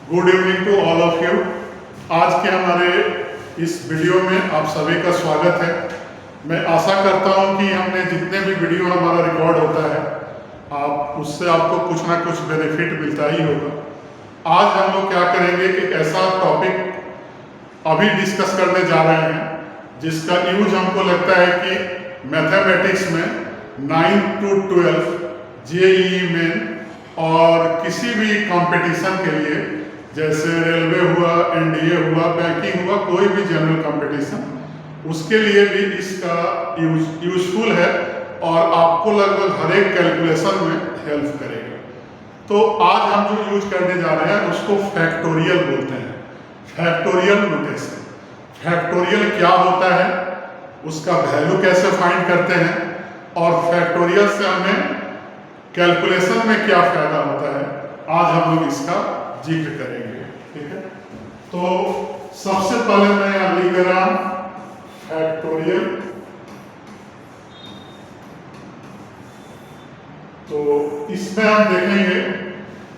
Good evening to all of you. आज के हमारे इस वीडियो में आप सभी का स्वागत है। मैं आशा करता हूं कि हमने जितने भी वीडियो हमारा रिकॉर्ड होता है आप उससे आपको कुछ ना कुछ बेनिफिट मिलता ही होगा। आज हम लोग क्या करेंगे कि ऐसा टॉपिक अभी डिस्कस करने जा रहे हैं जिसका यूज हमको लगता है कि मैथमेटिक्स में 9 to 12 जेईई मेन और किसी भी कंपटीशन के लिए, जैसे रेलवे हुआ, एनडीए हुआ, बैंकिंग हुआ, कोई भी जनरल कंपटीशन, उसके लिए भी इसका यूजफुल है और आपको लगभग हर एक कैलकुलेशन में हेल्प करेगा। तो आज हम जो यूज करने जा रहे हैं उसको फैक्टोरियल बोलते हैं, फैक्टोरियल नोटेशन। फैक्टोरियल क्या होता है, उसका वैल्यू कैसे फाइंड करते हैं और फैक्टोरियल से हमें कैलकुलेशन में क्या फायदा होता है, आज हम लोग इसका जिक्र करेंगे। ठीक है, तो सबसे पहले मैं यहाँ लिख रहा हूं फैक्टोरियल। तो इसमें हम देखेंगे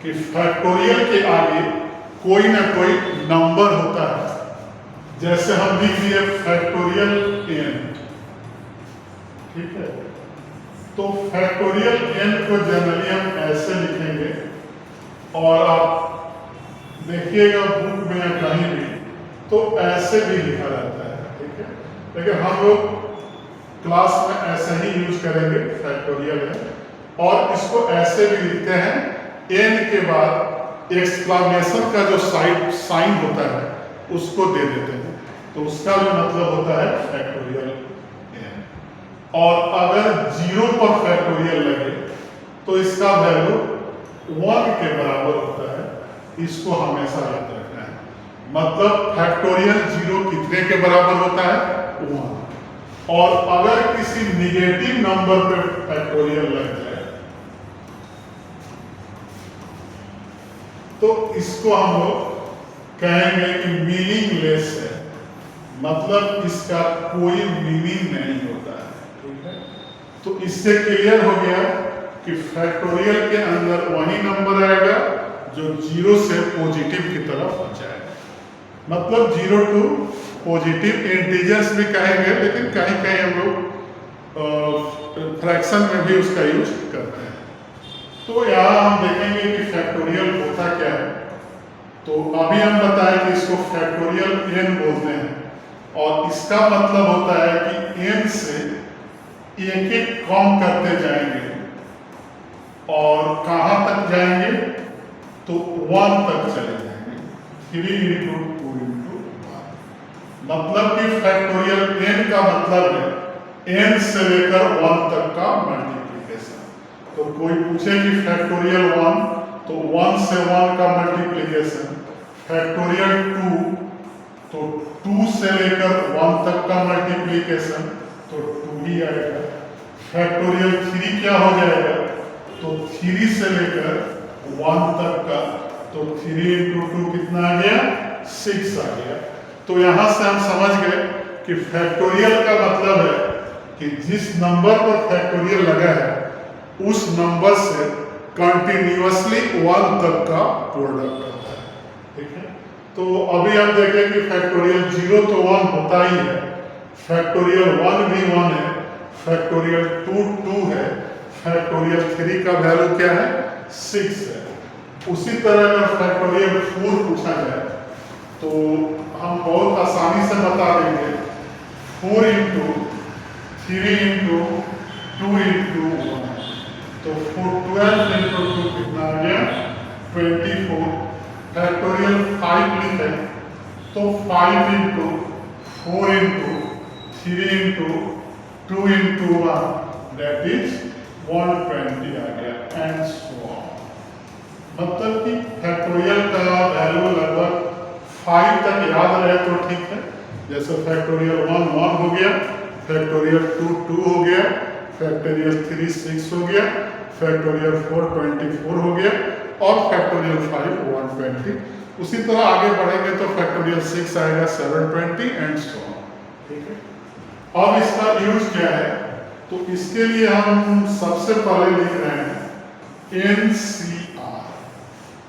कि फैक्टोरियल के आगे कोई ना कोई नंबर होता है। जैसे हम लिख दिए फैक्टोरियल n, ठीक है, तो फैक्टोरियल n को जनरली हम ऐसे लिखेंगे और आप देखिएगा बुक में या कहीं भी तो ऐसे भी लिखा रहता है। ठीक है, लेकिन हम लोग क्लास में ऐसे ही यूज करेंगे फैक्टोरियल है, और इसको ऐसे भी लिखते हैं n के बाद एक्सक्लामेशन का जो साइन होता है उसको दे देते हैं, तो उसका भी मतलब होता है फैक्टोरियल n। और अगर 0 पर फैक्टोरियल लगे तो इसका वैल्यू 1 के बराबर होता है, इसको हमेशा याद रखना है। मतलब फैक्टोरियल 0 कितने के बराबर होता है, 1। और अगर किसी निगेटिव नंबर पे फैक्टोरियल लग जाए तो इसको हम लोग कहेंगे कि मीनिंगलेस है, मतलब इसका कोई मीनिंग नहीं होता है। ठीक है, तो इससे क्लियर हो गया कि फैक्टोरियल के अंदर वही नंबर आएगा जो 0 से पॉजिटिव की तरफ जाएगा। मतलब 0 टू पॉजिटिव, इंटीजर्स भी कहेंगे, लेकिन कहीं कहीं हम लोग फ्रैक्शन में भी उसका यूज करते हैं। तो यहाँ हम देखेंगे कि फैक्टोरियल होता क्या है। तो अभी हम बताएं कि इसको फैक्टोरियल n बोलते हैं और इसका मतलब होता है कि n से एक एक कम करते जाएंगे और कहाँ तक जाएंगे, तो 1 तक चले जाएंगे। 3 into 2 into 1, मतलब कि फैक्टोरियल n का मतलब है n से लेकर 1 तक का मल्टीप्लिकेशन। तो कोई पूछे कि फैक्टोरियल 1, तो 1 से 1 का मल्टीप्लिकेशन। फैक्टोरियल 2, तो 2 से लेकर 1 तक का मल्टीप्लिकेशन, तो 2 ही आएगा। फैक्टोरियल 3 क्या हो जाएगा, तो 3 से लेकर 1 तक का, तो 3 into 2 कितना आ गया, 6 आ गया। तो यहां से हम समझ गए कि फैक्टोरियल का मतलब है कि जिस नंबर पर फैक्टोरियल लगा है उस नंबर से कंटिन्यूअसली 1 तक का प्रोडक्ट होता है। ठीक है, तो अभी हम देखें कि फैक्टोरियल 0 तो 1 होता ही है, फैक्टोरियल 1 भी 1 है, फैक्टोरियल 2 2 है, फैक्टोरियल 3 का वैल्यू क्या है, 6 है। उसी तरह अगर फैक्टोरियल 4 पूछा जाए तो हम बहुत आसानी से बता देंगे 4 into 3 into 2 into 1, तो 12 into 2 कितना आ गया, 24। फैक्टोरियल 5 लिखे तो 5 into 4 into 3 into 2 into 1, that is 120 आ गया, एंड सो ऑन। मतलब कि फैक्टोरियल का वैल्यू लगभग 5 तक याद रहे तो ठीक है। जैसे फैक्टोरियल 1 1 हो गया, फैक्टोरियल 2 2 हो गया, फैक्टोरियल 3 6 हो गया, फैक्टोरियल 4 24 हो गया और फैक्टोरियल 5 120। उसी तरह आगे बढ़ेंगे तो फैक्टोरियल 6 आएगा 720 एंड सो ऑन। ठीक है, अब इसका यूज क्या है, तो इसके लिए हम सबसे पहले लिख रहे हैं NCR।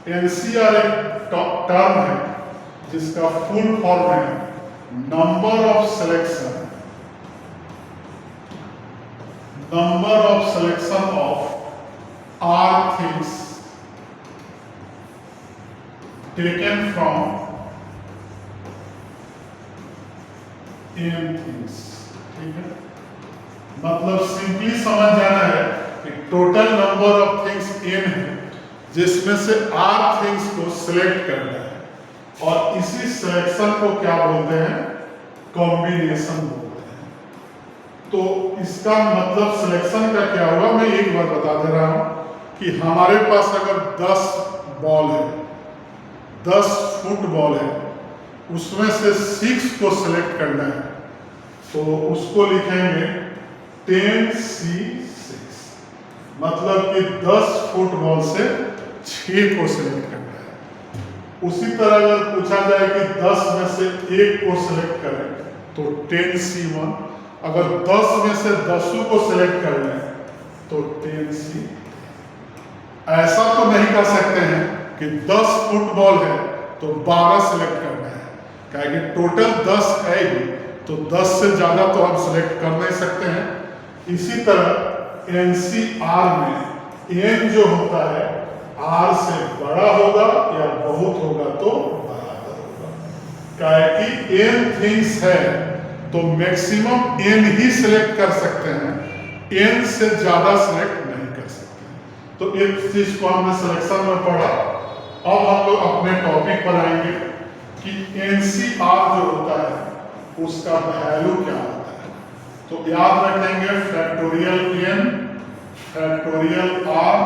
एनसीआर एक टर्म है जिसका फुल फॉर्म है number of selection of r things taken from n things. ठीक है, मतलब सिंपली समझ जाना है कि total number of things n है जिसमें से आर थिंग्स को सिलेक्ट करना है, और इसी सिलेक्शन को क्या बोलते हैं, कॉम्बिनेशन बोलते हैं। तो इसका मतलब सिलेक्शन का क्या हुआ, मैं एक बार बता दे रहा हूं कि हमारे पास अगर 10 बॉल है, 10 फुटबॉल है, उसमें से 6 को सिलेक्ट करना है, तो उसको लिखेंगे 10C6, मतलब कि 10 फुटबॉल से 6 को सिलेक्ट करना है। उसी तरह अगर पूछा जाए कि 10 में से 1 को सिलेक्ट करें तो 10C1, अगर 10 में से 10 को सिलेक्ट कर लें तो 10C। ऐसा तो नहीं कर सकते हैं कि 10 फुटबॉल है तो 12 सिलेक्ट करना है, क्योंकि टोटल 10 है ही, तो 10 से ज़्यादा तो हम सिलेक्ट कर नहीं सकते हैं। इसी तरह एनसीआर में एन जो होता है आर से बड़ा होगा या बहुत होगा तो बराबर होगा, क्योंकि एन थिंग्स है तो मैक्सिमम एन ही सिलेक्ट कर सकते हैं, एन से ज़्यादा सिलेक्ट नहीं कर सकते। तो एक चीज को हमने सिलेक्शन में पढ़ा। अब हम लोग अपने टॉपिक पर आएंगे कि एनसीआर जो होता है उसका वैल्यू क्या होता है। तो याद रखेंगे फैक्टोरियल एन, फैक्टोरियल आर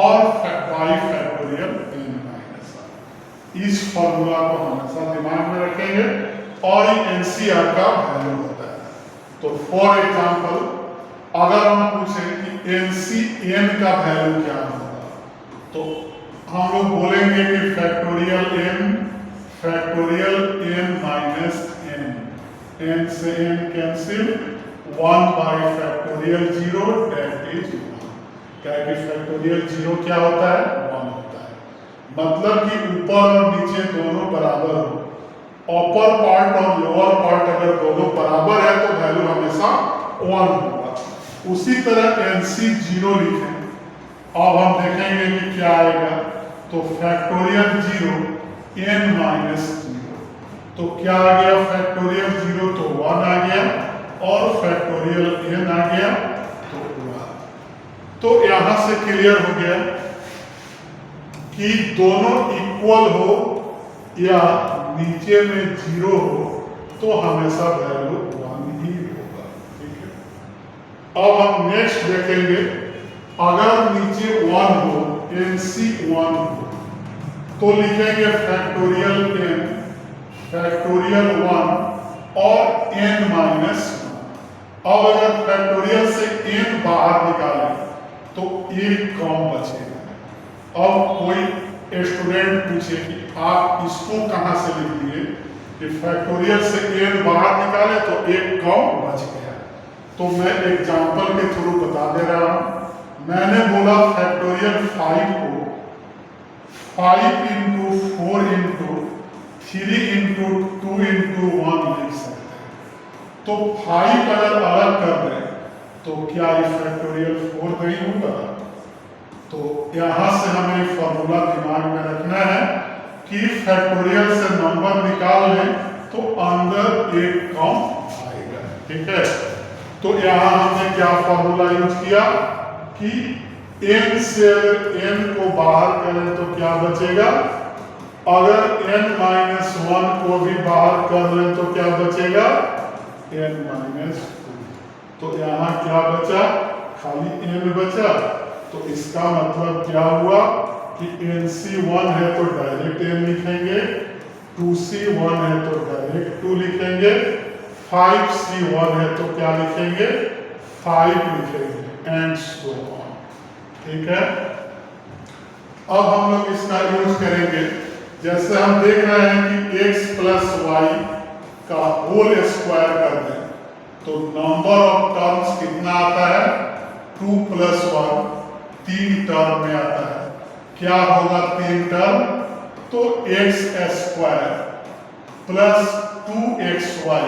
और by factorial n minus r. इस फॉर्मूला को हमेशा दिमाग में रखेंगे और एनसीआर का वैल्यू होता है। तो फॉर एग्जांपल अगर हम पूछें कि एनसीएन का वैल्यू क्या होगा, तो हम लोग बोलेंगे कि factorial n minus n, n से n cancel, 1 by factorial 0 that is 1, क्या है कि फैक्टोरियल 0 क्या होता है, 1 होता है। मतलब कि ऊपर और नीचे दोनों बराबर हो, अपर पार्ट और लोअर पार्ट अगर दोनों बराबर है तो वैल्यू हमेशा 1 होगा। उसी तरह NC0 लिखें, अब हम देखेंगे कि क्या आएगा। तो फैक्टोरियल 0 n माइनस 0, तो क्या आ गया, फैक्टोरियल 0 तो 1 आ गया और फैक्टोरियल n आ गया तो 1। तो यहां से क्लियर हो गया कि दोनों इक्वल हो या नीचे में 0 हो तो हमेशा वैल्यू 1 ही होगा। ठीक है, अब हम नेक्स्ट देखेंगे, अगर नीचे 1 हो, NC1 हो, तो लिखेंगे फैक्टोरियल n, फैक्टोरियल 1 और n माइनस 1। अब अगर फैक्टोरियल से n बाहर निकालें तो 1 कम बचेगा। अब कोई स्टूडेंट पूछे कि आप इसको कहां से लिख दिए कि फैक्टोरियल से n बाहर निकाले तो 1 कम बच गया। तो मैं एग्जांपल के थ्रू बता दे रहा हूं। मैंने बोला फैक्टोरियल 5 को 5 इंटू 4 इंटू 3 इंटू 2 इंटू 1 लिख सकते हैं। तो 5 अगर अलग कर दें तो क्या ये फैक्टोरियल 4 नहीं होगा। तो यहां से हमें फॉर्मूला दिमाग में रखना है कि फैक्टोरियल से नंबर निकाल लें तो अंदर 1 कम आएगा। ठीक है, तो यहां हमने क्या फॉर्मूला यूज किया कि n से n को बाहर करें तो क्या बचेगा, अगर n माइनस 1 को भी बाहर कर लें तो क्या बचेगा, n माइनस 2। तो यहाँ क्या बचा, खाली n बचा। तो इसका मतलब क्या हुआ कि NC1 है तो डायरेक्ट n लिखेंगे, 2C1 है तो डायरेक्ट 2 लिखेंगे, 5C1 है तो क्या लिखेंगे, 5 लिखेंगे, एंड सो ऑन। ठीक है, अब हम लोग इसका यूज करेंगे। जैसे हम देख रहे हैं कि x प्लस वाई का होल स्क्वायर कर दें तो नंबर ऑफ टर्म्स कितना आता है, 2 प्लस 1, 3 टर्म में आता है। क्या होगा 3 टर्म, तो x square plus 2xy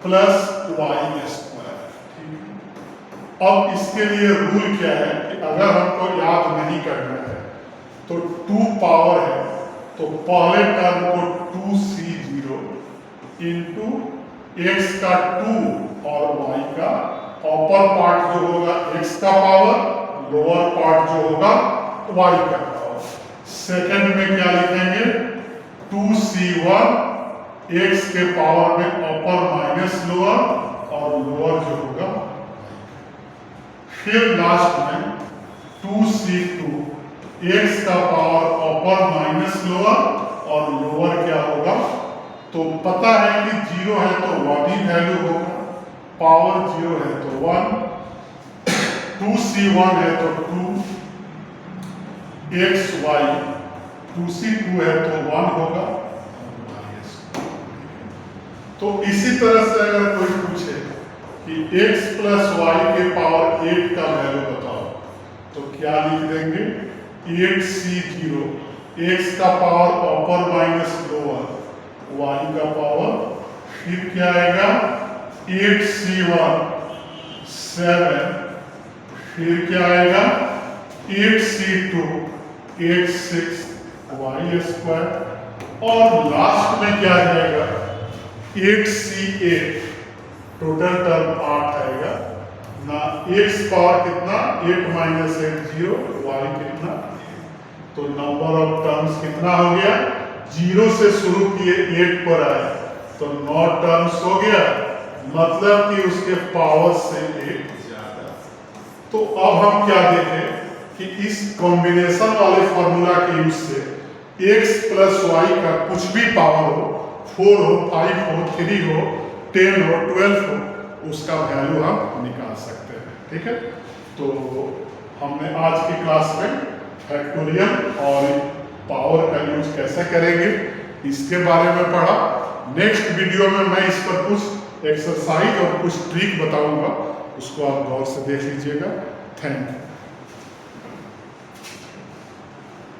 plus y square. अब इसके लिए रूल क्या है कि अगर हमको याद नहीं करना है तो 2 पावर है, तो पहले टर्म को 2c0 इंटू एक्स का 2 और वाई का अपर पार्ट जो होगा x का पावर, लोअर पार्ट जो होगा y का पावर। सेकंड में क्या लिखेंगे 2c1 x के पावर में अपर माइनस लोअर और लोअर जो होगा। फिर लास्ट में 2c2 x का पावर अपर माइनस लोअर और लोअर क्या होगा, तो पता है कि 0 है तो 1 ही वैल्यू होगा, पावर 0 है तो 1, 2c1 है तो 2, xy 2c2 है तो 1 होगा। तो इसी तरह से अगर कोई पूछे कि x प्लस वाई के पावर 8 का वैल्यू बताओ, तो क्या लिख देंगे 8c0 x का पावर अपर माइनस लोअर, y का पावर, फिर क्या आएगा 8c1 7, फिर क्या आएगा 8c2 8 6 y स्क्वायर और लास्ट में क्या जाएगा 8c8, टोटल टर्म 8 आएगा ना, x पावर कितना 8 माइनस 8 0, y कितना, तो नंबर ऑफ टर्म्स कितना हो गया, 0 से शुरू किए 8 पर आए तो 9 टर्म्स हो गया, मतलब कि उसके पावर से 8 ज्यादा। तो अब हम क्या देखें कि इस कॉम्बिनेशन वाले फॉर्मूला के यूज से x प्लस वाई का कुछ भी पावर हो, 4 हो 5 हो 3 हो 10 हो 12 हो, उसका वैल्यू हम निकाल सकते हैं। ठीक है, तो हमने आज की क्लास में फैक्टोरियल और पावर का यूज कैसे करेंगे इसके बारे में पढ़ा। नेक्स्ट वीडियो में मैं इस पर कुछ एक्सरसाइज और कुछ ट्रिक बताऊंगा, उसको आप गौर से देख लीजिएगा। Thank you.